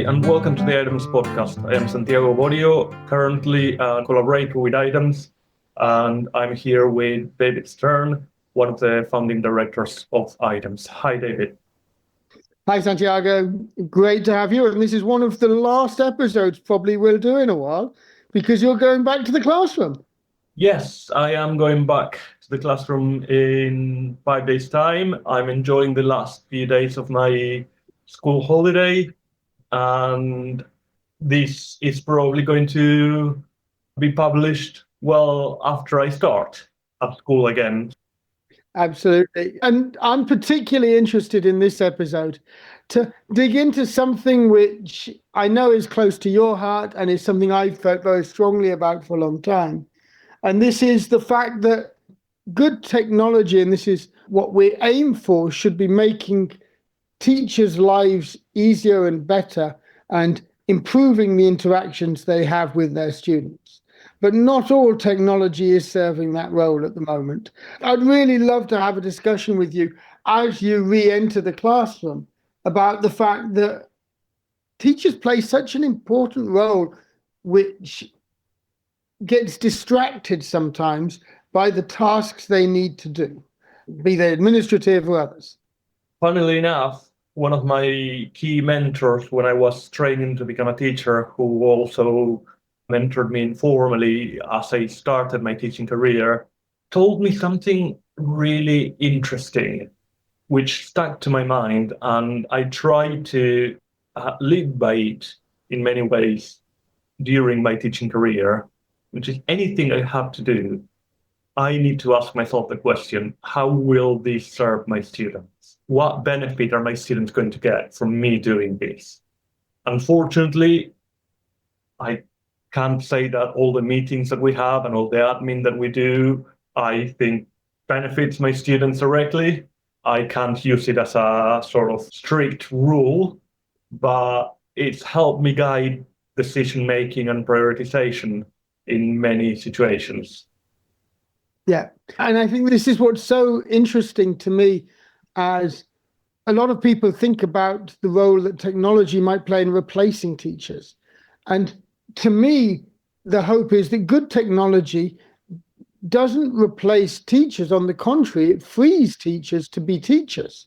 and welcome to the Items podcast. I am Santiago Borio, currently a collaborator with Items, and I'm here with David Stern, one of the founding directors of Items. Hi, David. Hi, Santiago. Great to have you. And this is one of the last episodes probably we'll do in a while because you're going back to the classroom. Yes, I am going back to the classroom in 5 days' time. I'm enjoying the last few days of my school holiday, and this is probably going to be published well after I start at school again. Absolutely. And I'm particularly interested in this episode to dig into something which I know is close to your heart and is something I've felt very strongly about for a long time. And this is the fact that good technology, and this is what we aim for, should be making teachers' lives easier and better and improving the interactions they have with their students. But not all technology is serving that role at the moment. I'd really love to have a discussion with you as you re-enter the classroom about the fact that teachers play such an important role, which gets distracted sometimes by the tasks they need to do, be they administrative or others. Funnily enough, one of my key mentors when I was training to become a teacher, who also mentored me informally as I started my teaching career, told me something really interesting, which stuck to my mind, and I tried to live by it in many ways during my teaching career, which is anything I have to do, I need to ask myself the question, how will this serve my students? What benefit are my students going to get from me doing this? Unfortunately, I can't say that all the meetings that we have and all the admin that we do, I think benefits my students directly. I can't use it as a sort of strict rule, but it's helped me guide decision-making and prioritization in many situations. Yeah, and I think this is what's so interesting to me, as a lot of people think about the role that technology might play in replacing teachers. And to me, the hope is that good technology doesn't replace teachers. On the contrary, it frees teachers to be teachers,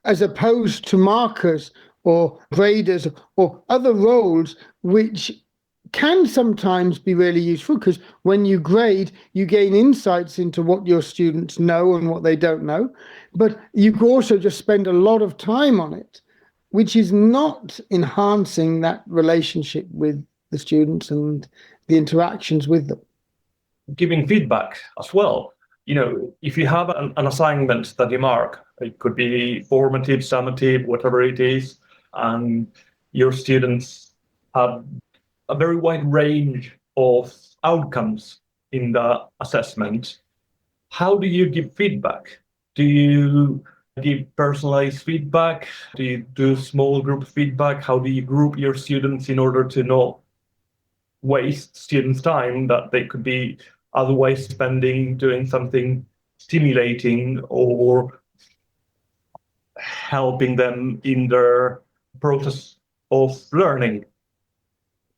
as opposed to markers or graders or other roles which can sometimes be really useful, because when you grade, you gain insights into what your students know and what they don't know. But you can also just spend a lot of time on it, which is not enhancing that relationship with the students and the interactions with them. Giving feedback as well. You know, if you have an assignment that you mark, it could be formative, summative, whatever it is, and your students have a very wide range of outcomes in the assessment. How do you give feedback? Do you give personalized feedback? Do you do small group feedback? How do you group your students in order to not waste students' time that they could be otherwise spending doing something stimulating or helping them in their process of learning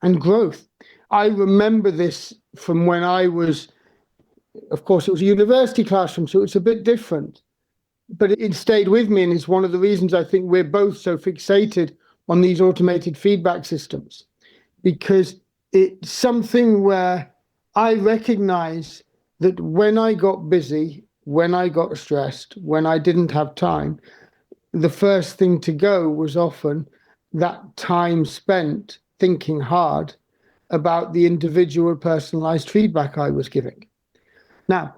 and growth? I remember this from when I was, of course, it was a university classroom, so it's a bit different, but it stayed with me, and it's one of the reasons I think we're both so fixated on these automated feedback systems, because it's something where I recognize that when I got busy, when I got stressed, when I didn't have time, the first thing to go was often that time spent thinking hard about the individual personalized feedback I was giving. Now,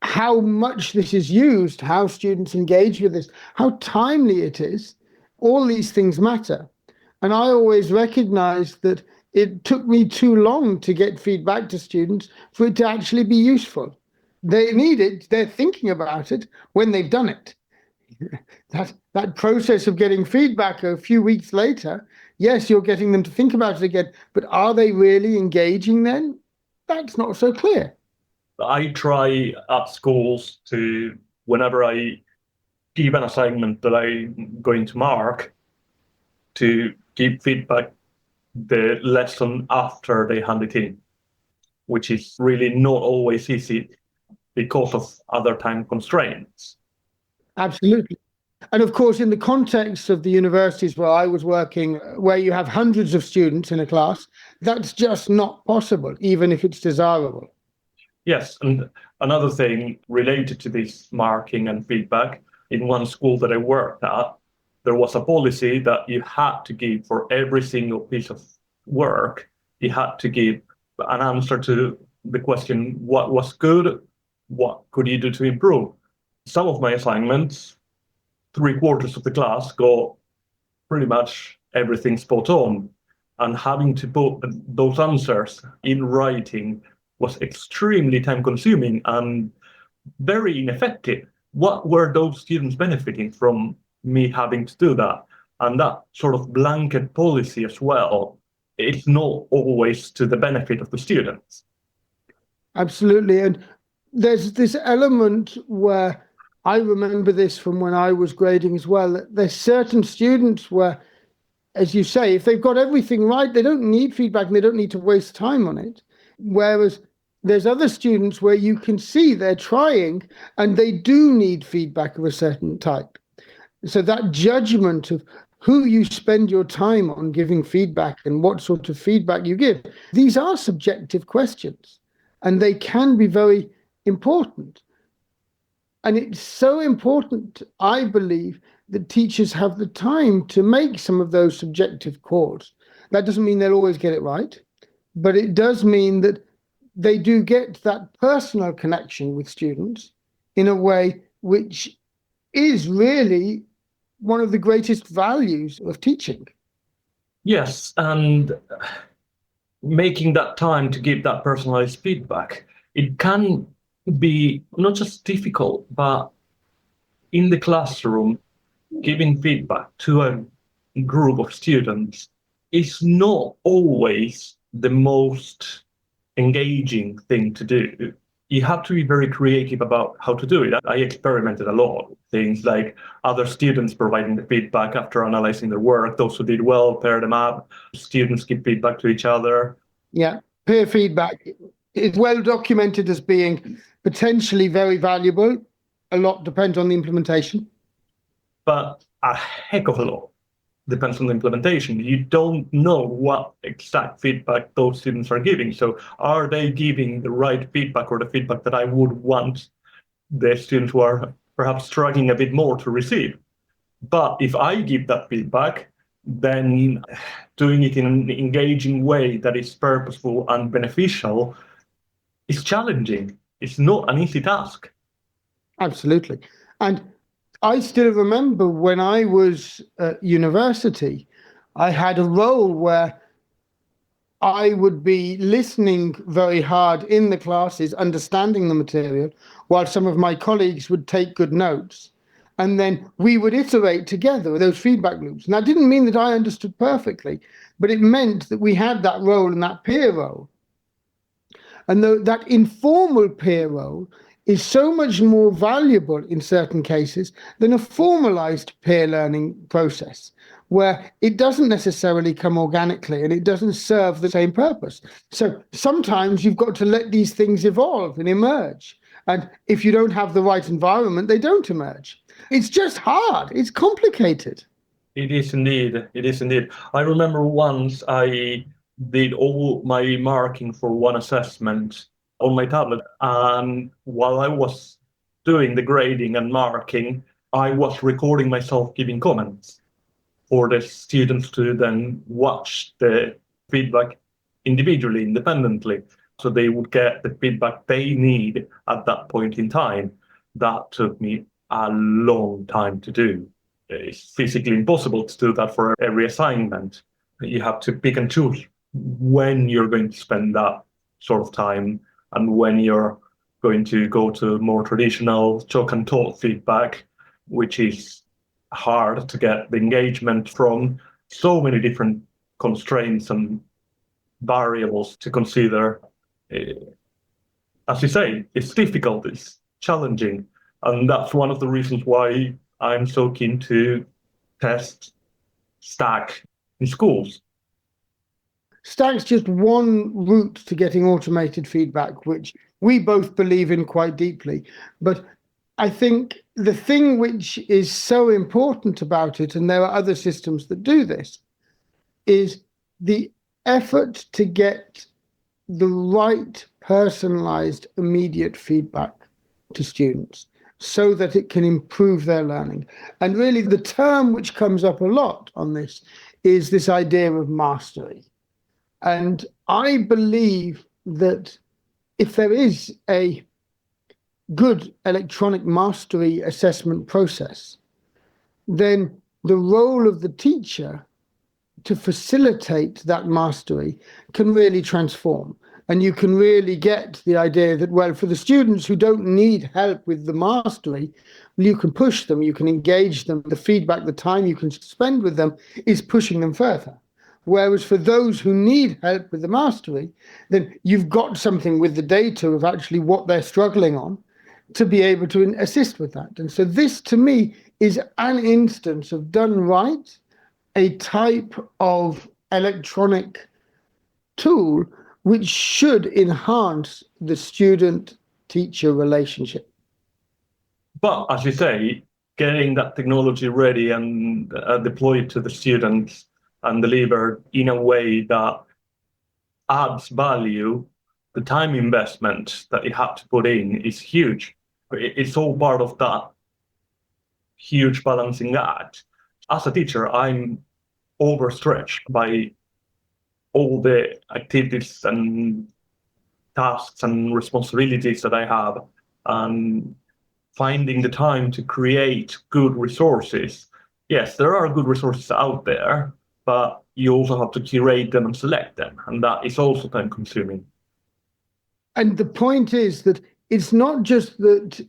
how much this is used, how students engage with this, how timely it is, all these things matter. And I always recognize that it took me too long to get feedback to students for it to actually be useful. They need it, they're thinking about it when they've done it. That process of getting feedback a few weeks later, yes, you're getting them to think about it again, but are they really engaging then? That's not so clear. I try at schools to, whenever I give an assignment that I'm going to mark, to give feedback the lesson after they hand it in, which is really not always easy because of other time constraints. Absolutely. And of course, in the context of the universities where I was working, where you have hundreds of students in a class, that's just not possible, even if it's desirable. Yes, and another thing related to this marking and feedback, in one school that I worked at, there was a policy that you had to give for every single piece of work, you had to give an answer to the question, what was good, what could you do to improve? Some of my assignments, 3/4 of the class got pretty much everything spot on. And having to put those answers in writing was extremely time consuming and very ineffective. What were those students benefiting from me having to do that? And that sort of blanket policy as well, it's not always to the benefit of the students. Absolutely. And there's this element where I remember this from when I was grading as well, that there's certain students where, as you say, if they've got everything right, they don't need feedback and they don't need to waste time on it. Whereas there's other students where you can see they're trying and they do need feedback of a certain type. So that judgment of who you spend your time on giving feedback and what sort of feedback you give, these are subjective questions and they can be very important. And it's so important, I believe, that teachers have the time to make some of those subjective calls. That doesn't mean they'll always get it right, but it does mean that they do get that personal connection with students in a way which is really one of the greatest values of teaching. Yes, and making that time to give that personalized feedback, it can be not just difficult, but in the classroom, giving feedback to a group of students is not always the most engaging thing to do. You have to be very creative about how to do it. I experimented a lot. Things like other students providing the feedback after analyzing their work. Those who did well, pair them up. Students give feedback to each other. Yeah, peer feedback is well documented as being potentially very valuable. A lot depends on the implementation. But a heck of a lot depends on the implementation. You don't know what exact feedback those students are giving. So are they giving the right feedback or the feedback that I would want the students who are perhaps struggling a bit more to receive? But if I give that feedback, then doing it in an engaging way that is purposeful and beneficial is challenging. It's not an easy task. Absolutely. And I still remember when I was at university, I had a role where I would be listening very hard in the classes, understanding the material, while some of my colleagues would take good notes. And then we would iterate together those feedback loops. And that didn't mean that I understood perfectly, but it meant that we had that role and that peer role. And that informal peer role is so much more valuable in certain cases than a formalized peer learning process, where it doesn't necessarily come organically and it doesn't serve the same purpose. So sometimes you've got to let these things evolve and emerge. And if you don't have the right environment, they don't emerge. It's just hard. It's complicated. It is indeed. It is indeed. I remember once I did all my marking for one assessment on my tablet. And while I was doing the grading and marking, I was recording myself giving comments for the students to then watch the feedback individually, independently. So they would get the feedback they need at that point in time. That took me a long time to do. It's physically impossible to do that for every assignment. You have to pick and choose when you're going to spend that sort of time and when you're going to go to more traditional chalk and talk feedback, which is hard to get the engagement from so many different constraints and variables to consider. As you say, it's difficult, it's challenging. And that's one of the reasons why I'm so keen to test stack in schools. Stack's just one route to getting automated feedback, which we both believe in quite deeply. But I think the thing which is so important about it, and there are other systems that do this, is the effort to get the right personalized immediate feedback to students so that it can improve their learning. And really the term which comes up a lot on this is this idea of mastery. And I believe that if there is a good electronic mastery assessment process, then the role of the teacher to facilitate that mastery can really transform. And you can really get the idea that, well, for the students who don't need help with the mastery, you can push them, you can engage them. The feedback, the time you can spend with them is pushing them further. Whereas for those who need help with the mastery, then you've got something with the data of actually what they're struggling on to be able to assist with that. And so this, to me, is an instance of, done right, a type of electronic tool which should enhance the student-teacher relationship. But as you say, getting that technology ready and deployed to the students and delivered in a way that adds value, the time investment that you have to put in is huge. It's all part of that huge balancing act. As a teacher, I'm overstretched by all the activities and tasks and responsibilities that I have, and finding the time to create good resources. Yes, there are good resources out there, but you also have to curate them and select them, and that is also time consuming. And the point is that it's not just that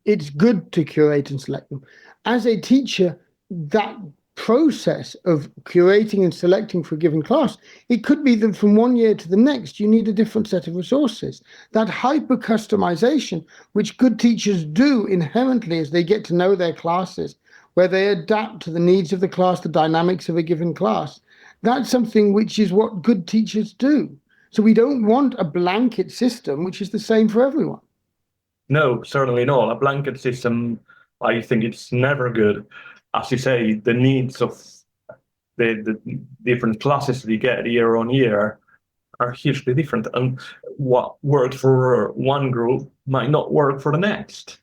it's good to curate and select them. As a teacher, that process of curating and selecting for a given class, it could be that from one year to the next, you need a different set of resources. That hyper customization, which good teachers do inherently as they get to know their classes, where they adapt to the needs of the class, the dynamics of a given class, that's something which is what good teachers do. So we don't want a blanket system which is the same for everyone. No, certainly not. A blanket system, I think it's never good. As you say, the needs of the different classes that you get year on year are hugely different. And what worked for one group might not work for the next.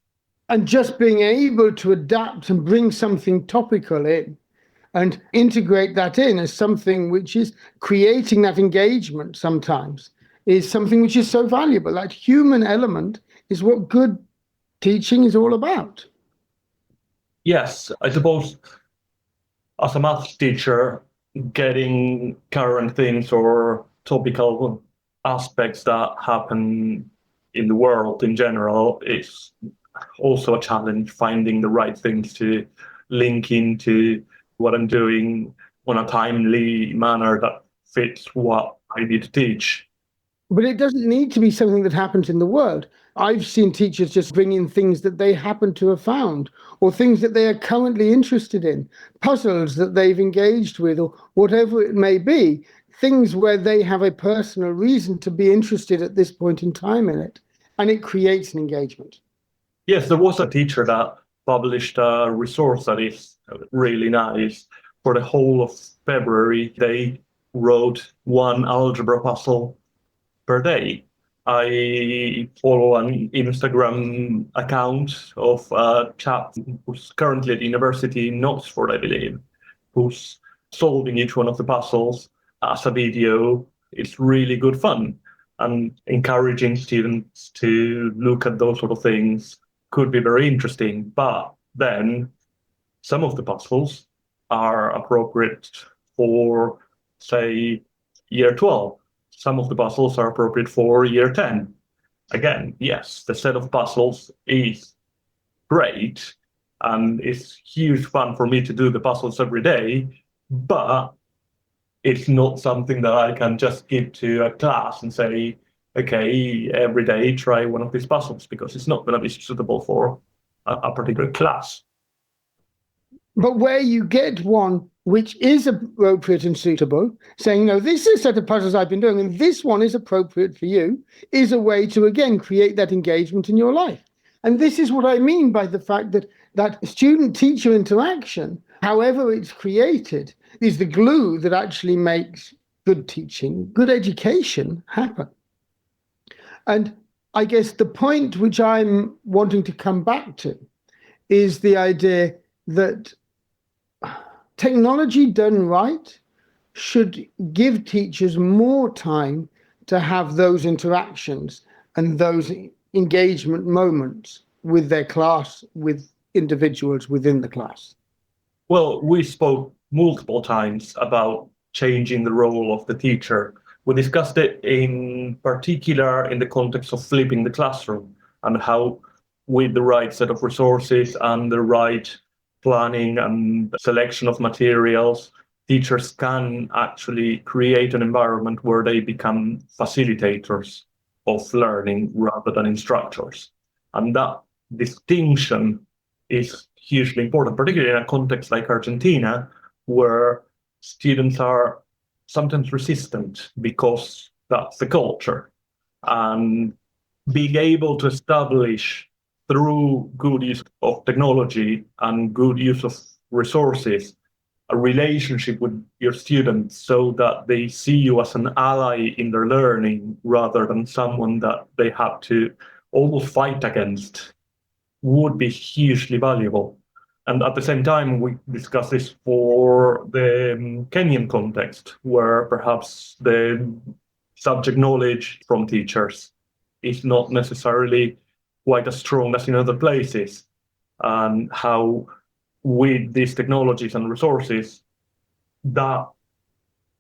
And just being able to adapt and bring something topical in and integrate that in as something which is creating that engagement sometimes is something which is so valuable. That human element is what good teaching is all about. Yes, I suppose as a maths teacher, getting current things or topical aspects that happen in the world in general is also a challenge, finding the right things to link into what I'm doing on a timely manner that fits what I need to teach. But it doesn't need to be something that happens in the world. I've seen teachers just bring in things that they happen to have found, or things that they are currently interested in, puzzles that they've engaged with, or whatever it may be, things where they have a personal reason to be interested at this point in time in it, and it creates an engagement. Yes, there was a teacher that published a resource that is really nice. For the whole of February, they wrote one algebra puzzle per day. I follow an Instagram account of a chap who's currently at university in Oxford, I believe, who's solving each one of the puzzles as a video. It's really good fun, and encouraging students to look at those sort of things could be very interesting. But then some of the puzzles are appropriate for, say, year 12. Some of the puzzles are appropriate for year 10. Again, yes, the set of puzzles is great, and it's huge fun for me to do the puzzles every day, but it's not something that I can just give to a class and say, okay, every day try one of these puzzles, because it's not going to be suitable for a particular class. But where you get one which is appropriate and suitable, saying, no, this is a set of puzzles I've been doing, and this one is appropriate for you, is a way to, again, create that engagement in your life. And this is what I mean by the fact that that student-teacher interaction, however it's created, is the glue that actually makes good teaching, good education happen. And I guess the point which I'm wanting to come back to is the idea that technology done right should give teachers more time to have those interactions and those engagement moments with their class, with individuals within the class. Well, we spoke multiple times about changing the role of the teacher. We discussed it in particular in the context of flipping the classroom and how with the right set of resources and the right planning and selection of materials, teachers can actually create an environment where they become facilitators of learning rather than instructors. And that distinction is hugely important, particularly in a context like Argentina, where students are sometimes resistant because that's the culture. And being able to establish through good use of technology and good use of resources, a relationship with your students so that they see you as an ally in their learning rather than someone that they have to almost fight against would be hugely valuable. And at the same time, we discuss this for the Kenyan context, where perhaps the subject knowledge from teachers is not necessarily quite as strong as in other places, and how with these technologies and resources, that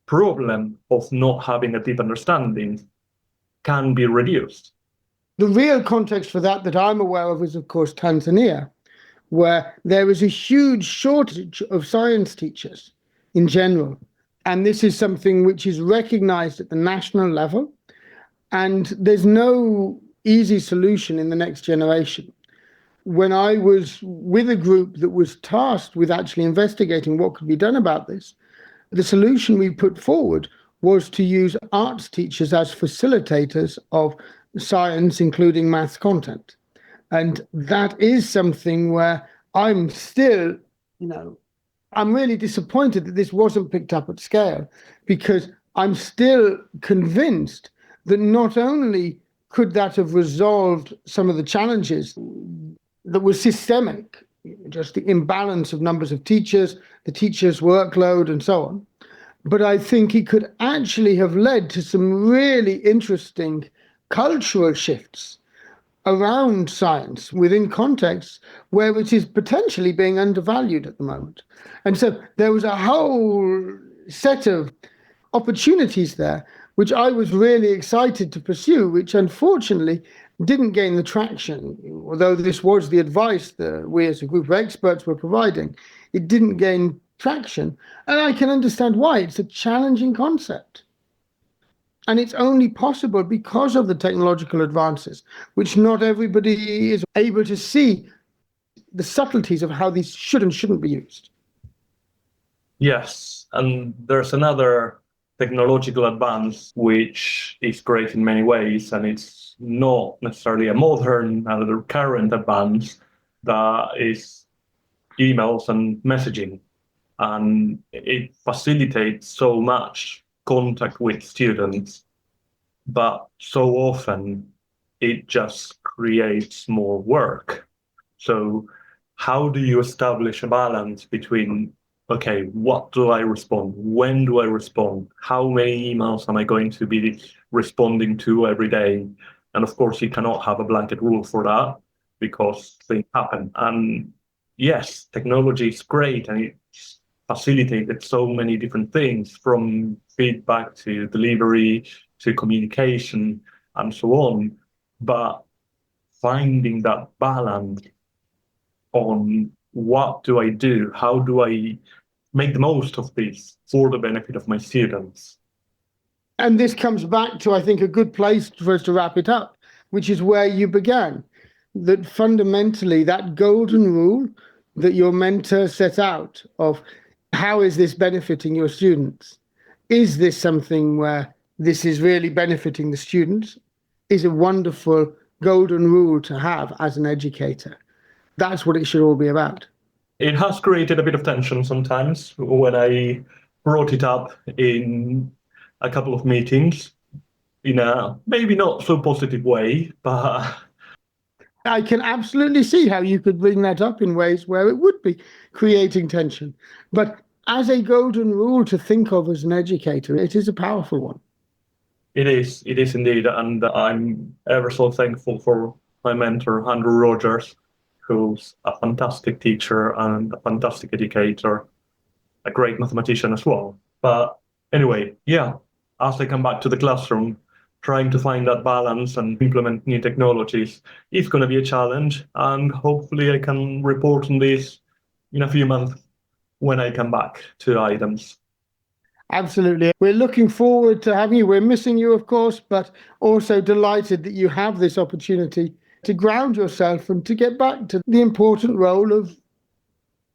problem of not having a deep understanding can be reduced. The real context for that I'm aware of is, of course, Tanzania, where there is a huge shortage of science teachers in general. And this is something which is recognized at the national level. And there's no easy solution in the next generation. When I was with a group that was tasked with actually investigating what could be done about this, the solution we put forward was to use arts teachers as facilitators of science, including maths content. And that is something where I'm still, I'm really disappointed that this wasn't picked up at scale, because I'm still convinced that not only could that have resolved some of the challenges that were systemic, just the imbalance of numbers of teachers, the teachers' workload, and so on, but I think it could actually have led to some really interesting cultural shifts around science within contexts where it is potentially being undervalued at the moment. And so there was a whole set of opportunities there, which I was really excited to pursue, which unfortunately didn't gain the traction. Although this was the advice that we as a group of experts were providing, it didn't gain traction. And I can understand why. It's a challenging concept. And it's only possible because of the technological advances, which not everybody is able to see the subtleties of how these should and shouldn't be used. Yes, and there's another technological advance which is great in many ways, and it's not necessarily a modern and current advance, that is emails and messaging. And it facilitates so much contact with students, but so often it just creates more work. So how do you establish a balance between, okay, what do I respond? When do I respond? How many emails am I going to be responding to every day? And of course, you cannot have a blanket rule for that because things happen. And yes, technology is great and it's facilitated so many different things, from feedback to delivery to communication and so on. But finding that balance on what do I do? How do I make the most of this for the benefit of my students? And this comes back to, I think, a good place for us to wrap it up, which is where you began, that fundamentally that golden rule that your mentor set out of how is this benefiting your students? Is this something where this is really benefiting the students? Is a wonderful golden rule to have as an educator. That's what it should all be about. It has created a bit of tension sometimes when I brought it up in a couple of meetings in a maybe not so positive way, but I can absolutely see how you could bring that up in ways where it would be creating tension. But as a golden rule to think of as an educator, it is a powerful one. it is indeed. And I'm ever so thankful for my mentor, Andrew Rogers, who's a fantastic teacher and a fantastic educator, a great mathematician as well. But anyway, yeah, as I come back to the classroom, trying to find that balance and implement new technologies is going to be a challenge. And hopefully I can report on this in a few months when I come back to items. Absolutely. We're looking forward to having you. We're missing you, of course, but also delighted that you have this opportunity to ground yourself and to get back to the important role of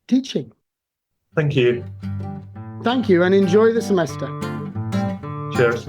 teaching. Thank you. Thank you and enjoy the semester. Cheers.